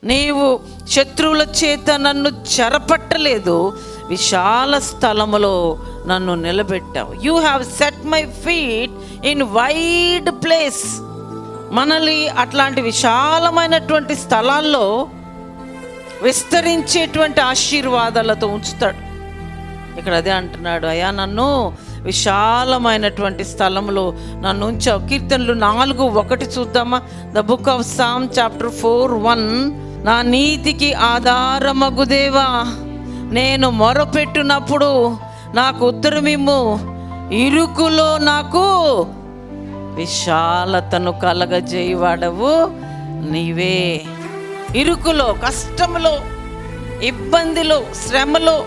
నీవు శత్రువుల చేత నన్ను చెరపట్టలేదు, విశాల స్థలములో నన్ను నిలబెట్టావు. You have set my feet in wide place. మనల్ని అట్లాంటి విశాలమైనటువంటి స్థలాల్లో విస్తరించేటువంటి ఆశీర్వాదాలతో ఉంచుతాడు. ఇక్కడ అదే అంటున్నాడు, అయ్యా నన్ను విశాలమైనటువంటి స్థలంలో నన్ను ఉంచావు. కీర్తనలు 4:1 చూద్దామా? The book of psalm chapter 4:1. నా నీతికి ఆధారమగు దేవా, నేను మొరపెట్టునప్పుడు నాకు ఉత్తరమిమ్ము, ఇరుకులో నాకు విశాలతను కలగజేయవాడవు నీవే. ఇరుకులో, కష్టములో, ఇబ్బందిలో, శ్రమలో,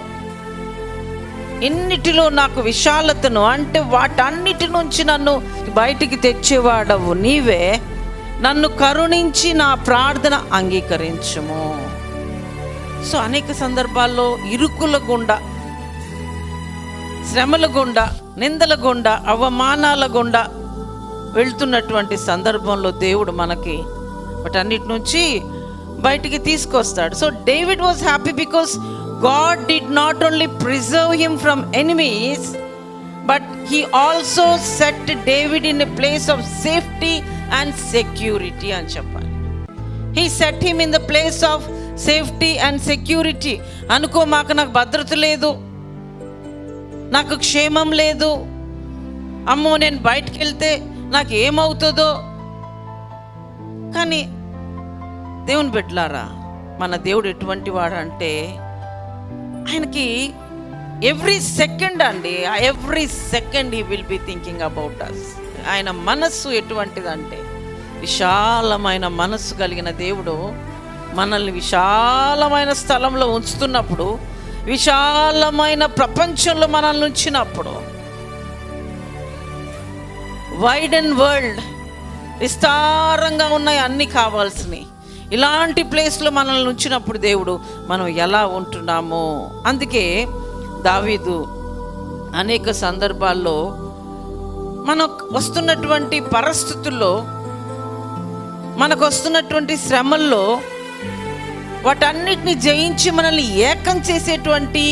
ఇన్నిటిలో నాకు విశాలతను, అంటే వాటన్నిటి నుంచి నన్ను బయటికి తెచ్చేవాడవు నీవే. నన్ను కరుణించి నా ప్రార్థన అంగీకరించుము. సో అనేక సందర్భాల్లో ఇరుకుల గుండా, శ్రమల గుండా, నిందల గుండా, అవమానాల గుండా వెళ్తున్నటువంటి సందర్భంలో దేవుడు మనకి వాటన్నిటి నుంచి బయటికి తీసుకొస్తాడు. So David was happy because God did not only preserve him from enemies, but he also set David in a place of safety and security అని చెప్పాలి. He set him in the place of safety and security. అనుకో, నాకు భద్రత లేదు, నాకు క్షేమం లేదు, అమ్మో నేను బయటికి వెళ్తే నాకు ఏమవుతుందో. కానీ దేవుని బిడ్డలారా, మన దేవుడు ఎటువంటి వాడు అంటే, ఆయనకి every second he will be thinking about us. ఆయన మనస్సు ఎటువంటిదంటే, విశాలమైన మనస్సు కలిగిన దేవుడు మనల్ని విశాలమైన స్థలంలో ఉంచుతున్నప్పుడు, విశాలమైన ప్రపంచంలో మనల్ని ఉంచినప్పుడు, వైడ్ అండ్ వరల్డ్, విస్తారంగా ఉన్నాయి అన్నీ కావాల్సినవి, ఇలాంటి ప్లేస్లో మనల్ని ఉంచినప్పుడు దేవుడు మనం ఎలా ఉంటున్నామో. అందుకే దావీదు అనేక సందర్భాల్లో మనకు వస్తున్నటువంటి పరిస్థితుల్లో, మనకు వస్తున్నటువంటి శ్రమల్లో వాటన్నిటిని జయించి మనల్ని ఏకం చేసేటువంటి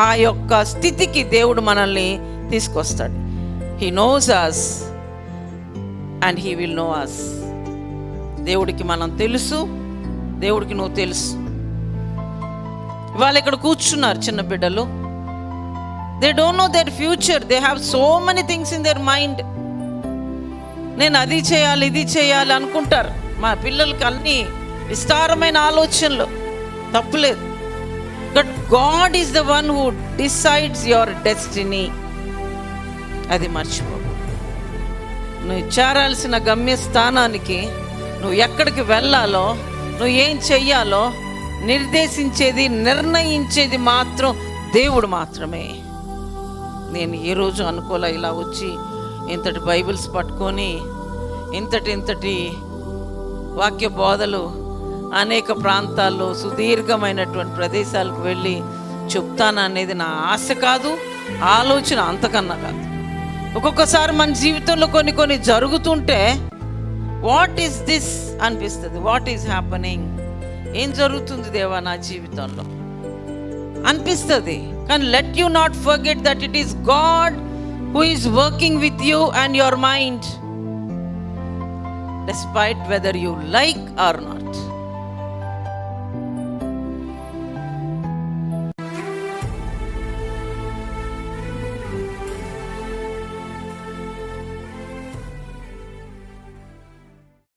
ఆ యొక్క స్థితికి దేవుడు మనల్ని తీసుకొస్తాడు. He knows us and he will know us. దేవుడికి మనం తెలుసు, దేవుడికి నువ్వు తెలుసు. వాళ్ళు ఇక్కడ కూర్చున్నారు చిన్న బిడ్డలు. They don't know their future. They have so many things in their mind. నేను అది చేయాలి, ఇది చేయాలి అనుకుంటారు. మా పిల్లలకి అన్ని విస్తారమైన ఆలోచనలు, తప్పులేదు. But God is the one who decides your destiny. అది మర్చిపో. నువ్వు చేరాల్సిన గమ్యస్థానానికి, నువ్వు ఎక్కడికి వెళ్ళాలో, నువ్వు ఏం చెయ్యాలో నిర్దేశించేది, నిర్ణయించేది మాత్రం దేవుడు మాత్రమే. నేను ఏ రోజు అనుకోలే ఇలా వచ్చి ఇంతటి బైబిల్స్ పట్టుకొని ఇంతటి వాక్య బోధలు అనేక ప్రాంతాల్లో సుదీర్ఘమైనటువంటి ప్రదేశాలకు వెళ్ళి చెప్తాననేది నా ఆశ కాదు, ఆలోచన అంతకన్నా కాదు. ఒక్కొక్కసారి మన జీవితంలో కొన్ని జరుగుతుంటే వాట్ ఈస్ దిస్ అనిపిస్తుంది. వాట్ ఈస్ హ్యాపనింగ్, ఏం జరుగుతుంది దేవా నా జీవితంలో అనిపిస్తుంది. కానీ let you not forget that it is God who is working with you and your mind, despite whether you like or not.